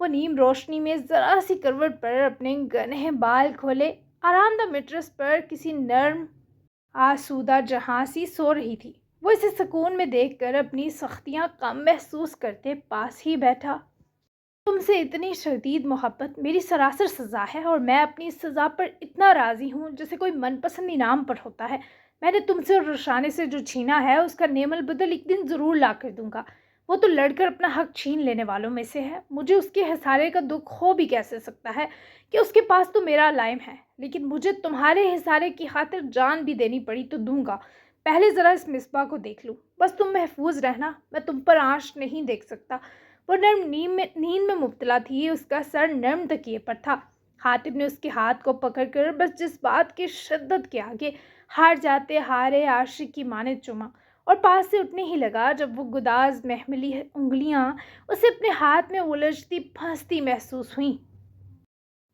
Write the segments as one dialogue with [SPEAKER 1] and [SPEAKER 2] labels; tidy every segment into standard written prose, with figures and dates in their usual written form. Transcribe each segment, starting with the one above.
[SPEAKER 1] وہ نیم روشنی میں ذرا سی کروٹ پر اپنے گھنے بال کھولے آرام دہ میٹرس پر کسی نرم آسودہ جہاں سی سو رہی تھی۔ وہ اسے سکون میں دیکھ کر اپنی سختیاں کم محسوس کرتے پاس ہی بیٹھا۔ تم سے اتنی شدید محبت میری سراسر سزا ہے اور میں اپنی اس سزا پر اتنا راضی ہوں جیسے کوئی من پسند انعام پر ہوتا ہے۔ میں نے تم سے اور روشانے سے جو چھینا ہے اس کا نعم البدل ایک دن ضرور لا کر دوں گا۔ وہ تو لڑ کر اپنا حق چھین لینے والوں میں سے ہے۔ مجھے اس کے حصارے کا دکھ ہو بھی کیسے سکتا ہے کہ اس کے پاس تو میرا علائم ہے، لیکن مجھے تمہارے حصارے کی خاطر جان بھی دینی پڑی تو دوں گا۔ پہلے ذرا اس مصباح کو دیکھ لوں، بس تم محفوظ رہنا، میں تم پر آنچ نہیں دیکھ سکتا۔ وہ نرم نیند میں مبتلا تھی، اس کا سر نرم تکیے پر تھا۔ حاتم نے اس کے ہاتھ کو پکڑ کر بس جس بات کی شدت کے آگے ہار جاتے ہارے عاشق کی مانند چوما اور پاس سے اٹھنے ہی لگا جب وہ گداز محملی انگلیاں اسے اپنے ہاتھ میں الجھتی پھنستی محسوس ہوئیں۔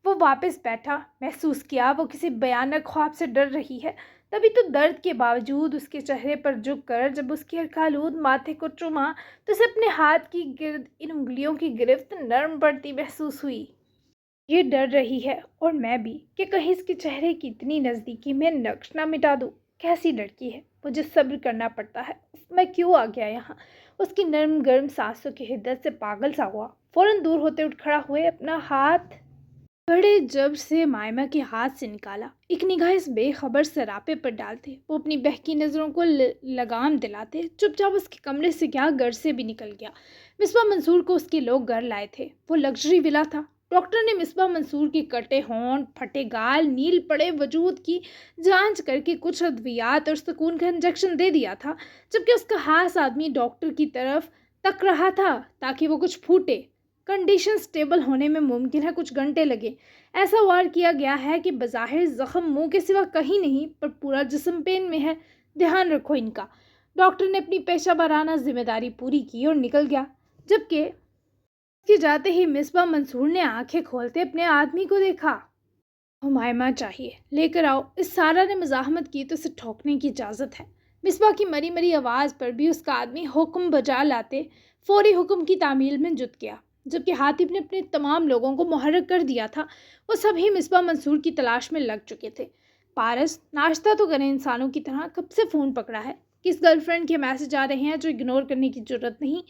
[SPEAKER 1] وہ واپس بیٹھا، محسوس کیا وہ کسی بھیانک خواب سے ڈر رہی ہے۔ تبھی تو درد کے باوجود اس کے چہرے پر جھک کر جب اس کے ہلکالود ماتھے کو چوما تو اسے اپنے ہاتھ کی گرد ان انگلیوں کی گرفت نرم پڑتی محسوس ہوئی۔ یہ ڈر رہی ہے اور میں بھی کہ کہیں اس کے چہرے کی اتنی نزدیکی میں نقش نہ مٹا دوں۔ کیسی لڑکی ہے، مجھے صبر کرنا پڑتا ہے، میں کیوں آ گیا یہاں؟ اس کی نرم گرم سانسوں کی حدت سے پاگل سا ہوا، فوراً دور ہوتے اٹھ کھڑا ہوئے، اپنا ہاتھ بڑے جبر سے مائمہ کے ہاتھ سے نکالا، ایک نگاہ اس بے خبر سراپے پر ڈالتے وہ اپنی بہکی نظروں کو لگام دلاتے چپ چاپ اس کے کمرے سے کیا گھر سے بھی نکل گیا۔ مصباح منصور کو اس کے لوگ گھر لائے تھے، وہ لگژری ولا تھا۔ ڈاکٹر نے مصباح منصور کے کٹے ہونٹ، پھٹے گال، نیل پڑے وجود کی جانچ کر کے کچھ ادویات اور سکون کا انجیکشن دے دیا تھا، جبکہ اس کا ہاس آدمی ڈاکٹر کی طرف تک رہا تھا تاکہ وہ کچھ پھوٹے۔ کنڈیشن سٹیبل ہونے میں ممکن ہے کچھ گھنٹے لگے۔ ایسا وار کیا گیا ہے کہ بظاہر زخم منہ کے سوا کہیں نہیں، پر پورا جسم پین میں ہے، دھیان رکھو ان کا۔ ڈاکٹر نے اپنی پیشہ ورانہ ذمہ داری پوری کی اور نکل گیا، جبکہ اس کے جاتے ہی مصباح منصور نے آنکھیں کھولتے اپنے آدمی کو دیکھا۔ ہمائمہ چاہیے، لے کر آؤ۔ اس سارا نے مزاحمت کی تو اسے ٹھوکنے کی اجازت ہے۔ مصباح کی مری مری آواز پر بھی اس کا آدمی حکم بجا لاتے فوری حکم کی تعمیل میں جت گیا، جبکہ حاتم نے اپنے تمام لوگوں کو محرک کر دیا تھا۔ وہ سبھی مصباح منصور کی تلاش میں لگ چکے تھے۔ پارس، ناشتہ تو کریں، انسانوں کی طرح کب سے فون پکڑا ہے؟ کس گرل فرینڈ کے میسج آ رہے ہیں جو اگنور کرنے کی ضرورت نہیں۔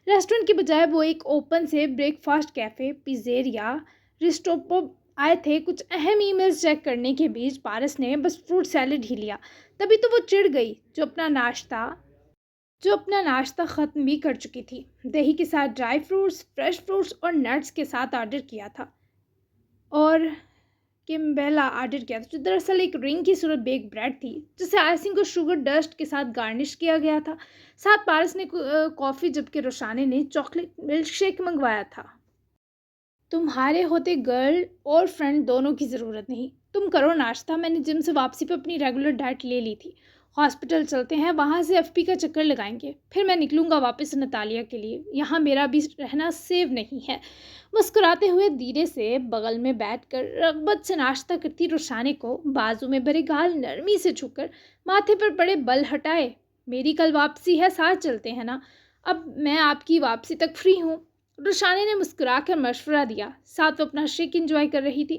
[SPEAKER 1] ریسٹورنٹ کے بجائے وہ ایک اوپن سے بریک فاسٹ کیفے پیزیریا ریسٹوپو آئے تھے۔ کچھ اہم ای میلز چیک کرنے کے بیچ پارس نے بس فروٹ سیلڈ ہی لیا، تبھی تو وہ چڑ گئی جو اپنا ناشتہ ختم بھی کر چکی تھی۔ دہی کے ساتھ ڈرائی فروٹس، فریش فروٹس اور نٹس کے ساتھ آرڈر کیا تھا، اور کیمبیلا آرڈر کیا تھا، جو دراصل ایک رنگ کی صورت بیک بریڈ تھی جسے آئسنگ اور شوگر ڈسٹ کے ساتھ گارنش کیا گیا تھا۔ ساتھ پارس نے کافی، جبکہ روشانے نے چاکلیٹ ملک شیک منگوایا تھا۔ تمہارے ہوتے گرل اور فرینڈ دونوں کی ضرورت نہیں، تم کرو ناشتہ۔ میں نے جم سے واپسی پہ اپنی ریگولر ڈائٹ لے لی تھی۔ ہاسپٹل چلتے ہیں، وہاں سے FP کا چکر لگائیں گے، پھر میں نکلوں گا واپس نتالیہ کے لیے۔ یہاں میرا بھی رہنا سیو نہیں ہے۔ مسکراتے ہوئے دھیرے سے بغل میں بیٹھ کر رغبت سے ناشتہ کرتی روشانے کو بازو میں بھرے گال نرمی سے چھو کر ماتھے پر پڑے بل ہٹائے۔ میری کل واپسی ہے، ساتھ چلتے ہیں نا؟ اب میں آپ کی واپسی تک فری ہوں۔ روشانے نے مسکرا کر مشورہ دیا، ساتھ وہ اپنا شیک انجوائے کر رہی تھی۔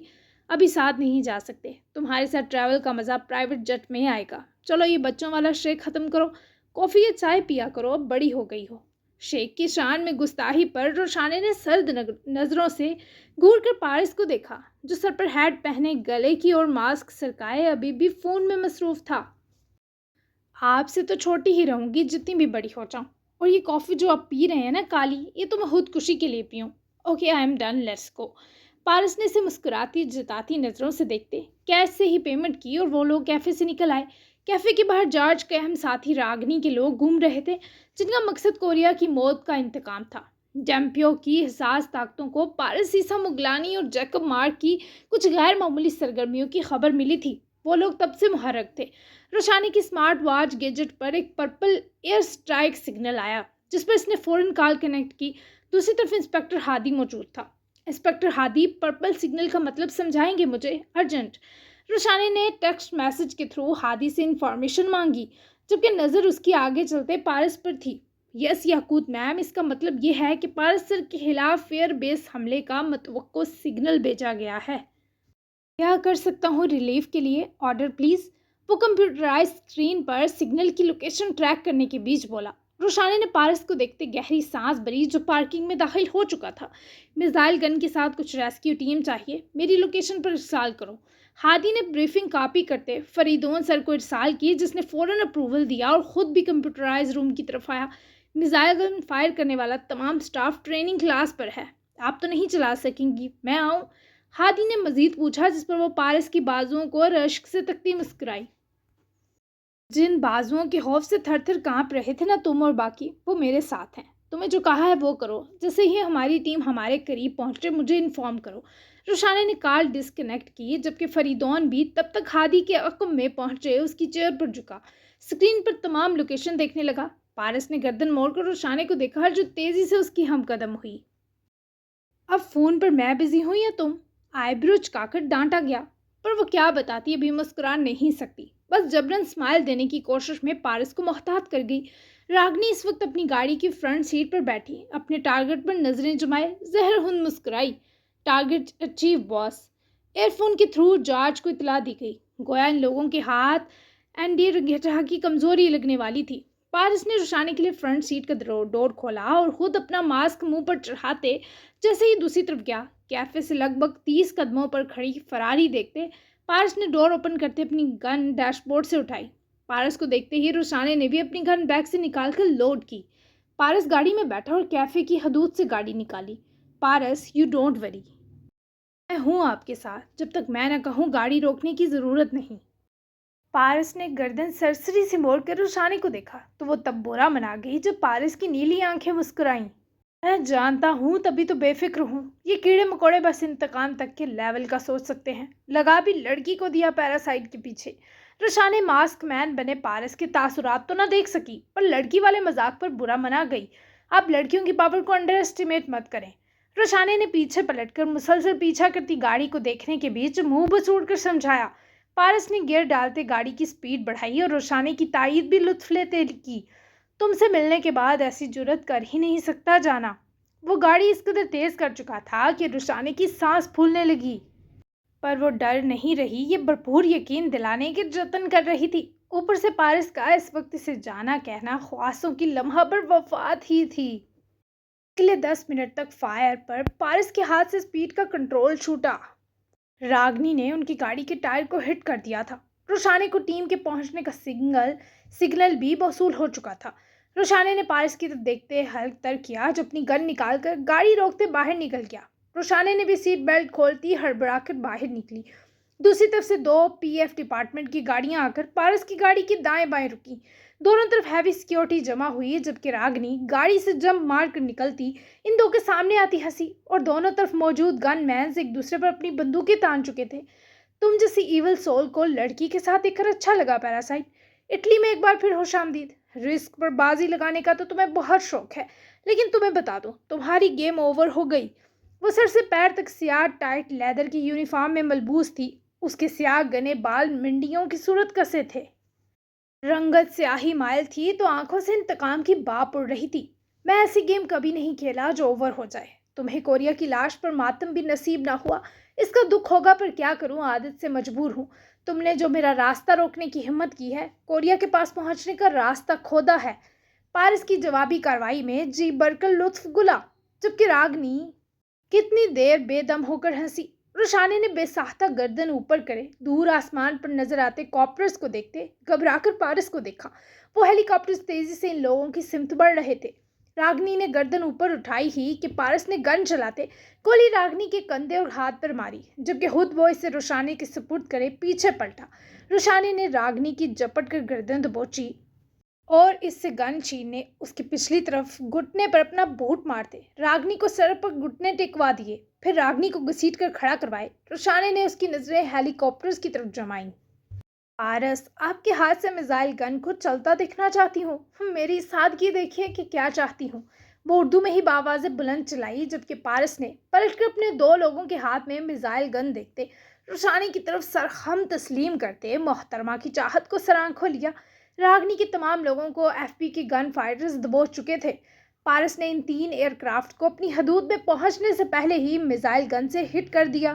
[SPEAKER 1] ابھی ساتھ نہیں جا سکتے، تمہارے ساتھ ٹریول کا مزہ پرائیویٹ جٹ میں آئے گا۔ چلو یہ بچوں والا شیک ختم کرو، کافی یا چائے پیا کرو، اب بڑی ہو گئی ہو۔ شیک کی شان میں گستاخی پر روشانے نے سرد نظروں سے گھور کر پارس کو دیکھا، جو سر پر ہیٹ پہنے گلے کی اور ماسک سرکائے ابھی بھی فون میں مصروف تھا۔ آپ سے تو چھوٹی ہی رہوں گی جتنی بھی بڑی ہو جاؤں، اور یہ کافی جو آپ پی رہے ہیں نا کالی، یہ تو میں خودکشی کے لیے پیوں۔ Okay, I am done, let's go. Paras نے اسے مسکراتی جتاتی نظروں سے دیکھتے کیش سے ہی پیمنٹ کی اور وہ لوگ کیفے سے نکل آئے۔ کیفے کے باہر جارج کے اہم ساتھی راگنی کے لوگ گھوم رہے تھے، جن کا مقصد کوریا کی موت کا انتقام تھا۔ ڈیمپیو کی حساس طاقتوں کو پارس، سیسا مغلانی اور جیکب مارک کی کچھ غیر معمولی سرگرمیوں کی خبر ملی تھی۔ وہ لوگ تب سے محرک تھے۔ روشانی کی سمارٹ واچ گیجٹ پر ایک پرپل ایئر سٹرائک سگنل آیا، جس پر اس نے فوراً کال کنیکٹ کی۔ دوسری طرف انسپکٹر ہادی موجود تھا۔ انسپکٹر ہادی، پرپل سگنل کا مطلب سمجھائیں گے مجھے؟ ارجنٹ۔ روشانی نے ٹیکسٹ میسج کے تھرو ہادی سے انفارمیشن مانگی، جبکہ نظر اس کی آگے چلتے پارس پر تھی۔ یس یاقوت میم، اس کا مطلب یہ ہے کہ پارس سر کے خلاف فیئر بیس حملے کا متوقع سگنل بھیجا گیا ہے۔ کیا کر سکتا ہوں ریلیف کے لیے؟ Order please. وہ کمپیوٹرائز اسکرین پر سگنل کی لوکیشن ٹریک کرنے کے بیچ بولا۔ روشانی نے پارس کو دیکھتے گہری سانس بھری جو پارکنگ میں داخل ہو چکا تھا۔ میزائل گن کے ساتھ کچھ ریسکیو ٹیم چاہیے، میری لوکیشن پر ارسال کرو۔ ہادی نے بریفنگ کاپی کرتے فریدون سر کو ارسال کی، جس نے فوراً اپروول دیا اور خود بھی کمپیوٹرائز روم کی طرف آیا۔ میزائل گن فائر کرنے والا تمام سٹاف ٹریننگ کلاس پر ہے، آپ تو نہیں چلا سکیں گی، میں آؤں؟ ہادی نے مزید پوچھا، جس پر وہ پارس کی بازوؤں کو رشک سے تکتی مسکرائی۔ جن بازوؤں کے خوف سے تھر تھر کانپ رہے تھے نا تم اور باقی، وہ میرے ساتھ ہیں۔ تمہیں جو کہا ہے وہ کرو، جیسے ہی ہماری ٹیم ہمارے قریب پہنچے مجھے انفارم کرو۔ روشانی نے کال ڈسکنیکٹ کی، جبکہ فریدون بھی تب تک ہادی کے عقب میں پہنچے اس کی چیئر پر جھکا، اسکرین پر تمام لوکیشن دیکھنے لگا۔ پارس نے گردن موڑ کر روشانی کو دیکھا جو تیزی سے اس کی ہم قدم ہوئی۔ اب فون پر میں بزی ہوں یا تم؟ آئی برو چکا کر ڈانٹا گیا، پر وہ کیا بتاتی، ابھی مسکرا نہیں سکتی، بس جبرن اسمائل دینے کی کوشش میں پارس کو محتاط کر گئی۔ راگنی اس وقت اپنی گاڑی کی فرنٹ سیٹ پر بیٹھی اپنے ٹارگٹ پر نظریں جمائے زہر ہند مسکرائی۔ ٹارگٹ اچیو باس۔ ایئر فون کے تھرو جارج کو اطلاع دی گئی، گویا ان لوگوں کے ہاتھ اینڈی گھٹا کی کمزوری لگنے والی تھی۔ پارس نے روشانی کے لیے فرنٹ سیٹ کا ڈور کھولا اور خود اپنا ماسک منہ پر چڑھاتے جیسے ہی دوسری طرف گیا، کیفے سے لگ بھگ 30 قدموں پر کھڑی فراری دیکھتے پارس نے ڈور اوپن کرتے اپنی گن ڈیش بورڈ سے اٹھائی۔ پارس کو دیکھتے ہی روشانی نے بھی اپنی گن بیگ سے نکال کر لوڈ کی۔ پارس گاڑی میں بیٹھا اور کیفے کی حدود سے گاڑی نکالی۔ پارس، یو ڈونٹ وری، میں ہوں آپ کے ساتھ، جب تک میں نہ کہوں گاڑی روکنے کی ضرورت نہیں۔ پارس نے گردن سرسری سے موڑ کر روشانی کو دیکھا تو وہ تب برا منا گئی جب پارس کی نیلی آنکھیں مسکرائیں۔ میں جانتا ہوں، تبھی تو بے فکر ہوں، یہ کیڑے مکوڑے بس انتقام تک کے لیول کا سوچ سکتے ہیں، لگا بھی لڑکی کو دیا پیراسائٹ کے پیچھے۔ روشانی ماسک مین بنے پارس کے تاثرات تو نہ دیکھ سکی، پر لڑکی والے مذاق پر برا منا گئی۔ آپ لڑکیوں کی پاور کو انڈر اسٹیمیٹ مت کریں۔ روشانی نے پیچھے پلٹ کر مسلسل پیچھا کرتی گاڑی کو دیکھنے کے بیچ منہ بسوڑ کر سمجھایا۔ پارس نے گیئر ڈالتے گاڑی کی سپیڈ بڑھائی اور روشانی کی تائید بھی لطف لیتے کی۔ تم سے ملنے کے بعد ایسی جرت کر ہی نہیں سکتا جانا۔ وہ گاڑی اس قدر تیز کر چکا تھا کہ روشانی کی سانس پھولنے لگی، پر وہ ڈر نہیں رہی، یہ بھرپور یقین دلانے کے جتن کر رہی تھی۔ اوپر سے پارس کا اس وقت اسے جانا کہنا خواصوں کی لمحہ پر وفات ہی تھی۔ اگلے 10 منٹ تک فائر پر پارس کے ہاتھ سے سپیڈ کا کنٹرول چھوٹا۔ راگنی نے ان کی گاڑی کے ٹائر کو ہٹ کر دیا تھا۔ روشانی کو ٹیم کے پہنچنے کا سگنل بھی موصول ہو چکا تھا۔ روشانی نے پارس کی طرف دیکھتے حلق تر کیا جو اپنی گن نکال کر گاڑی روکتے باہر نکل گیا۔ روشانی نے بھی سیٹ بیلٹ کھولتی ہڑبڑا کر باہر نکلی۔ دوسری طرف سے 2 پی ایف ڈپارٹمنٹ کی گاڑیاں آ کر پارس کی گاڑی کے دائیں بائیں رکی۔ دونوں طرف ہیوی سیکیورٹی جمع ہوئی، جبکہ راگنی گاڑی سے جمپ مار کر نکلتی ان دو کے سامنے آتی ہنسی، اور دونوں طرف موجود گن مینز ایک دوسرے پر اپنی بندوقیں تان چکے تھے۔ تم جیسی ایول سول کو لڑکی کے ساتھ دیکھ کر اچھا لگا پیراسائٹ۔ اٹلی میں ایک بار پھر خوش آمدید۔ رسک پر بازی لگانے کا تو تمہیں بہت شوق ہے، لیکن تمہیں بتا دوں تمہاری گیم اوور ہو گئی۔ وہ سر سے پیر تک سیاہ ٹائٹ لیدر کی یونیفارم میں ملبوس تھی، اس کے سیاہ گنے بال منڈیوں کی صورت کسے تھے۔ رنگت سیاہی مائل تھی تو آنکھوں سے انتقام کی بھاپ اڑ رہی تھی۔ میں ایسی گیم کبھی نہیں کھیلا جو اوور ہو جائے۔ تمہیں کوریا کی لاش پر ماتم بھی نصیب نہ ہوا، اس کا دکھ ہوگا، پر کیا کروں، عادت سے مجبور ہوں۔ تم نے جو میرا راستہ روکنے کی ہمت کی ہے، کوریا کے پاس پہنچنے کا راستہ کھودا ہے۔ پارس کی جوابی کارروائی میں جی بھر کر لطف گلا، جبکہ راگنی کتنی دیر بے دم ہو کر ہنسی۔ روشانی نے بے ساختہ گردن اوپر کرے دور آسمان پر نظر آتے کاپٹرز کو دیکھتے گھبرا کر پارس کو دیکھا۔ وہ ہیلی کاپٹرز تیزی سے ان لوگوں کی سمت بڑھ رہے تھے۔ راگنی نے گردن اوپر اٹھائی ہی کہ پارس نے گن چلاتے گولی راگنی کے کندھے اور ہاتھ پر ماری، جبکہ خود وہ اسے روشانی کے سپرد کرے پیچھے پلٹا۔ روشانی نے راگنی کی جپٹ کر گردن دبوچی اور اس سے گن چھیننے اس کی پچھلی طرف گھٹنے پر اپنا بوٹ مارتے راگنی کو سر پر گھٹنے ٹکوا دیے، پھر راگنی کو گھسیٹ کر کھڑا کروائے۔ روشانی نے اس کی نظریں ہیلی کاپٹرز کی طرف جمائیں۔ پارس، آپ کے ہاتھ سے میزائل گن کو چلتا دیکھنا چاہتی ہوں، میری سادگی دیکھیے کہ کیا چاہتی ہوں۔ وہ اردو میں ہی بآوازیں بلند چلائی، جبکہ پارس نے پلٹ کر اپنے 2 لوگوں کے ہاتھ میں میزائل گن دیکھتے روشانی کی طرف سر خم تسلیم کرتے محترمہ کی چاہت کو سر آنکھوں لیا۔ راگنی کے تمام لوگوں کو ایف پی کے گن فائٹرز دبوچ چکے تھے۔ پارس نے ان 3 ایئر کرافٹ کو اپنی حدود میں پہنچنے سے پہلے ہی میزائل گن سے ہٹ کر دیا۔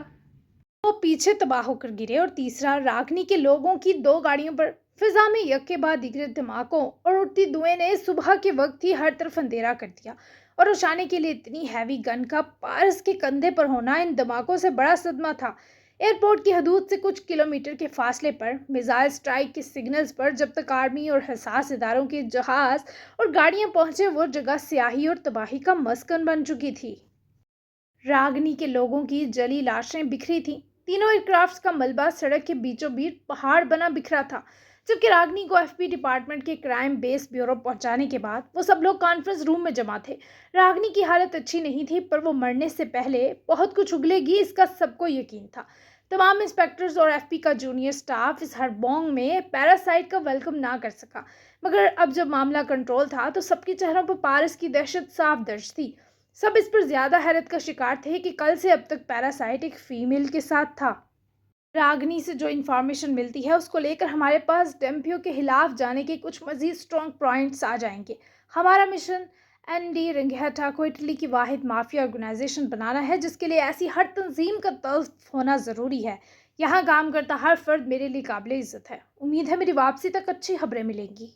[SPEAKER 1] وہ پیچھے تباہ ہو کر گرے اور تیسرا راگنی کے لوگوں کی 2 گاڑیوں پر فضا میں یک کے بعد دیگر دھماکوں اور اڑتی دھوئیں نے صبح کے وقت ہی ہر طرف اندھیرا کر دیا، اور روشانی کے لیے اتنی ہیوی گن کا پارس کے کندھے پر ہونا ان دھماکوں سے بڑا صدمہ تھا۔ ایئرپورٹ کی حدود سے کچھ کلومیٹر کے فاصلے پر میزائل سٹرائک کے سگنلز پر جب تک آرمی اور حساس اداروں کے جہاز اور گاڑیاں پہنچے، وہ جگہ سیاہی اور تباہی کا مسکن بن چکی تھی۔ راگنی کے لوگوں کی جلی لاشیں بکھری تھیں۔ تینوں ایئر کرافٹس کا ملبہ سڑک کے بیچوں بیچ پہاڑ بنا بکھرا تھا۔ جبکہ راگنی کو ایف پی ڈپارٹمنٹ کے کرائم بیس بیورو پہنچانے کے بعد وہ سب لوگ کانفرنس روم میں جمع تھے۔ راگنی کی حالت اچھی نہیں تھی، پر وہ مرنے سے پہلے بہت کچھ اگلے گی، اس کا سب کو یقین تھا۔ تمام انسپیکٹرز اور ایف پی کا جونیئر سٹاف اس ہڑبونگ میں پیراسائٹ کا ویلکم نہ کر سکا، مگر اب جب معاملہ کنٹرول تھا تو سب کے چہروں پر پارس کی دہشت صاف درج تھی۔ سب اس پر زیادہ حیرت کا شکار تھے کہ کل سے اب تک پیراسائٹ ایک فیمیل کے ساتھ تھا۔ راگنی سے جو انفارمیشن ملتی ہے اس کو لے کر ہمارے پاس ڈیمپیو کے خلاف جانے کے کچھ مزید سٹرونگ پوائنٹس آ جائیں گے۔ ہمارا مشن این ڈی رنگھیٹا کو اٹلی کی واحد مافیا آرگنائزیشن بنانا ہے، جس کے لیے ایسی ہر تنظیم کا طرف ہونا ضروری ہے۔ یہاں کام کرتا ہر فرد میرے لیے قابل عزت ہے۔ امید ہے میری واپسی تک اچھی خبریں ملیں گی۔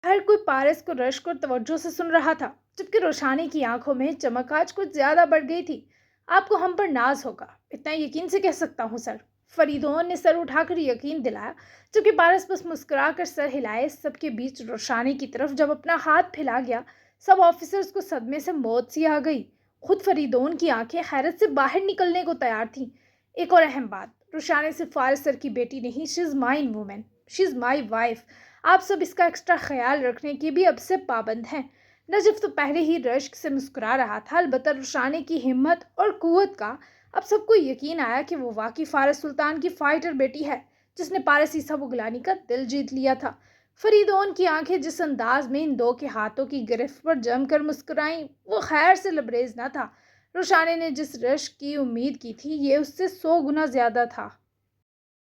[SPEAKER 1] ہر کوئی پارس کو رشک اور توجہ سے سن رہا تھا، جبکہ روشانی کی آنکھوں میں چمک آج کچھ زیادہ بڑھ گئی تھی۔ آپ کو ہم پر ناز ہوگا، اتنا یقین سے کہہ سکتا ہوں سر، فریدون نے سر اٹھا کر یقین دلایا، جبکہ پارس بس مسکرا کر سر ہلائے۔ سب کے بیچ روشانی کی طرف جب اپنا ہاتھ پھیلا گیا، سب آفیسرز کو صدمے سے موت سی آ گئی۔ خود فریدون کی آنکھیں حیرت سے باہر نکلنے کو تیار تھیں۔ ایک اور اہم بات، روشانی صرف فارس سر کی بیٹی نہیں، شی از مائی women, she is my wife. آپ سب اس کا ایکسٹرا خیال رکھنے کی بھی اب سے پابند ہیں۔ نجف تو پہلے ہی رشک سے مسکرا رہا تھا، البتہ روشانی کی ہمت اور قوت کا اب سب کو یقین آیا کہ وہ واقعی فارس سلطان کی فائٹر بیٹی ہے، جس نے پارسی سبوگلانی کا دل جیت لیا تھا۔ فریدون کی آنکھیں جس انداز میں ان 2 کے ہاتھوں کی گرفت پر جم کر مسکرائیں، وہ خیر سے لبریز نہ تھا۔ روشانی نے جس رشک کی امید کی تھی، یہ اس سے 100 گنا زیادہ تھا۔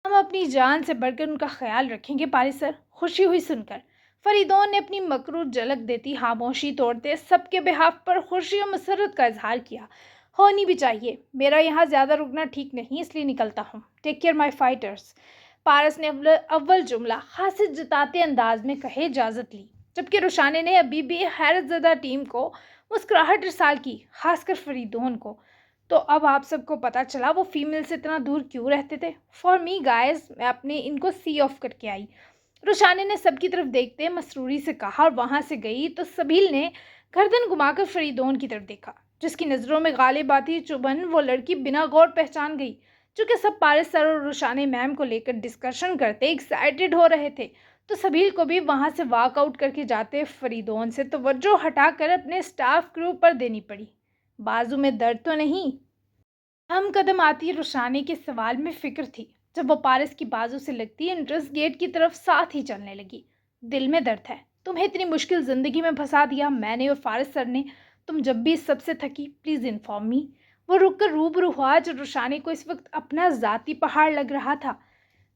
[SPEAKER 1] ہم اپنی جان سے بڑھ کر ان کا خیال رکھیں گے پارس سر، خوشی ہوئی سن کر۔ فریدون نے اپنی مکرو جھلک دیتی خاموشی توڑتے سب کے بہاف پر خوشی اور مسرت کا اظہار کیا۔ ہونی بھی چاہیے، میرا یہاں زیادہ رکنا ٹھیک نہیں، اس لیے نکلتا ہوں۔ ٹیک کیئر مائی فائٹرز۔ پارس نے اول جملہ خاصیت جتاتے انداز میں کہے اجازت لی، جبکہ روشانی نے ابھی بھی حیرت زدہ ٹیم کو مسکراہٹ ارسال کی، خاص کر فریدون کو۔ تو اب آپ سب کو پتہ چلا وہ فیمیل سے اتنا دور کیوں رہتے تھے۔ فار می گائز، میں اپنے ان کو سی آف کر کے آئی، روشانی نے سب کی طرف دیکھتے مسروری سے کہا، اور وہاں سے گئی تو سبیل نے گردن گھما کر فریدون کی طرف دیکھا، جس کی نظروں میں غالب آتی چبھن وہ لڑکی بنا غور پہچان گئی۔ چونکہ سب پارس سر اور روشانی میم کو لے کر ڈسکشن کرتے ایکسائٹڈ ہو رہے تھے، تو سبیل کو بھی وہاں سے واک آؤٹ کر کے جاتے فریدون سے توجہ ہٹا کر اپنے سٹاف کرو پر دینی پڑی۔ بازو میں درد تو نہیں؟ ہم قدم آتی روشانی کے سوال میں فکر تھی، جب وہ پارس کی بازو سے لگتی انٹرس گیٹ کی طرف ساتھ ہی چلنے لگی۔ دل میں درد ہے، تمہیں اتنی مشکل زندگی میں پھنسا دیا میں نے اور فارس سر نے۔ تم جب بھی اس سب سے تھکی پلیز انفارم می۔ وہ رک کر روبرو ہوا جو روشانی کو اس وقت اپنا ذاتی پہاڑ لگ رہا تھا۔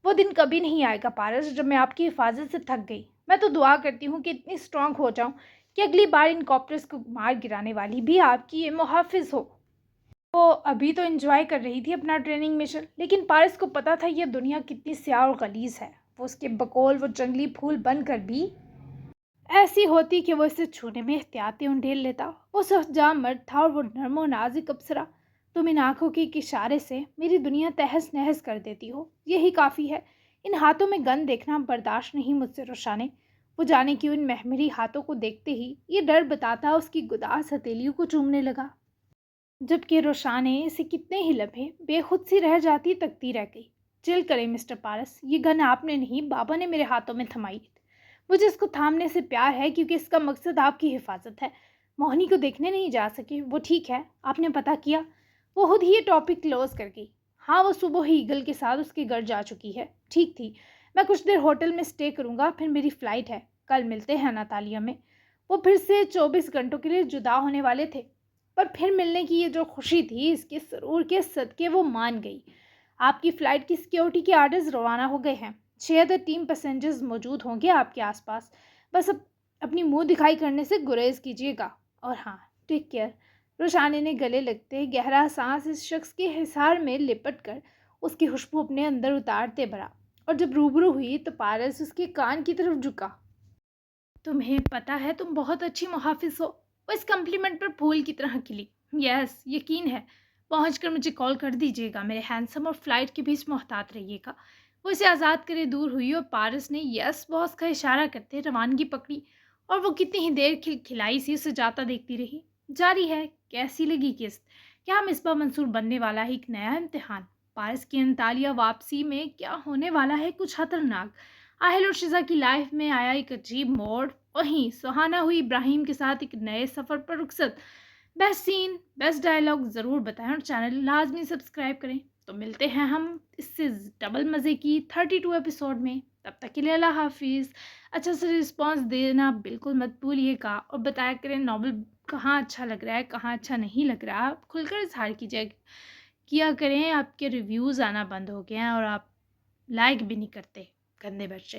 [SPEAKER 1] وہ دن کبھی نہیں آئے گا پارس جب میں آپ کی حفاظت سے تھک گئی۔ میں تو دعا کرتی ہوں کہ اتنی اسٹرانگ ہو جاؤں کہ اگلی بار ان کاپٹرز کو مار گرانے والی بھی آپ کی محافظ ہو۔ وہ ابھی تو انجوائے کر رہی تھی اپنا ٹریننگ مشن، لیکن پارس کو پتا تھا یہ دنیا کتنی سیاہ اور غلیظ ہے۔ وہ اس کے بقول وہ جنگلی پھول بن کر بھی ایسی ہوتی کہ وہ اسے چھونے میں احتیاطی انڈیل لیتا۔ وہ سخت مرد تھا اور وہ نرم و نازک ابصرہ۔ تم ان آنکھوں کے اشارے سے میری دنیا تہس نہس کر دیتی ہو، یہی کافی ہے۔ ان ہاتھوں میں گن دیکھنا برداشت نہیں مجھ سے روشانی۔ وہ جانے کیوں ان محمری ہاتھوں کو دیکھتے ہی یہ ڈر بتاتا اس کی گداز ہتھیلیوں کو چومنے لگا، جبکہ روشانی اسے کتنے ہی لمحے بے خود سی رہ جاتی تکتی رہ گئی۔ چل کریں مسٹر پارس، یہ گن آپ نے نہیں بابا نے میرے ہاتھوں میں تھمائی۔ مجھے اس کو تھامنے سے پیار ہے کیونکہ اس کا مقصد آپ کی حفاظت ہے۔ موہنی کو دیکھنے نہیں جا سکے، وہ ٹھیک ہے، آپ نے پتہ کیا؟ وہ خود ہی یہ ٹاپک کلوز کر گئی۔ ہاں، وہ صبح ہی ایگل کے ساتھ اس کے گھر جا چکی ہے۔ ٹھیک تھی، میں کچھ دیر ہوٹل میں سٹے کروں گا، پھر میری فلائٹ ہے، کل ملتے ہیں ناتالیہ میں۔ وہ پھر سے 24 گھنٹوں کے لیے جدا ہونے والے تھے، پر پھر ملنے کی یہ جو خوشی تھی، اس کے سرور کے صدقے وہ مان گئی۔ آپ کی فلائٹ کی سیکیورٹی کے آرڈرز روانہ ہو گئے ہیں، 6 ادر ٹیم پیسنجرز موجود ہوں گے آپ کے آس پاس، بس اب اپنی منہ دکھائی کرنے سے گریز کیجیے گا، اور ہاں ٹیک کیئر۔ روشانی نے گلے لگتے گہرا سانس اس شخص کے حصار میں لپٹ کر اس کی خوشبو اپنے اندر اتارتے بھرا، اور جب روبرو ہوئی تو پارس اس کے کان کی طرف جھکا۔ تمہیں پتہ ہے تم بہت اچھی محافظ ہو، وہ اس کمپلیمنٹ پر پھول کی طرح کھلی۔ یس، یقین ہے، پہنچ کر مجھے کال کر دیجیے گا میرے ہینڈسم، اور فلائٹ کے بیچ محتاط رہیے گا۔ وہ اسے آزاد کرے دور ہوئی، اور پارس نے یس باس کا اشارہ کرتے روانگی پکڑی، اور وہ کتنی ہی دیر کھلائی سی اسے جاتا دیکھتی رہی۔ جاری ہے، کیسی لگی قسط؟ کیا مصباح منصور بننے والا ہے ایک نیا امتحان؟ پارس کی انطالیہ واپسی میں کیا ہونے والا ہے کچھ خطرناک؟ آہل اور شزا کی لائف میں آیا ایک عجیب موڑ، وہیں سہانا ہوئی ابراہیم کے ساتھ ایک نئے سفر پر رخصت۔ بیسٹ سین، بیسٹ ڈائلاگ ضرور بتائیں، اور چینل لازمی سبسکرائب کریں۔ تو ملتے ہیں ہم اس سے ڈبل مزے کی 32 ایپیسوڈ میں، تب تک کے لیے اللہ حافظ۔ اچھا سے رسپانس دینا بالکل مت بھولیے گا، اور بتایا کریں ناول کہاں اچھا لگ رہا ہے کہاں اچھا نہیں لگ رہا، آپ کھل کر اظہار کیا کریں۔ آپ کے ریویوز آنا بند ہو گئے ہیں، اور آپ لائک بھی نہیں کرتے، گندے بچے۔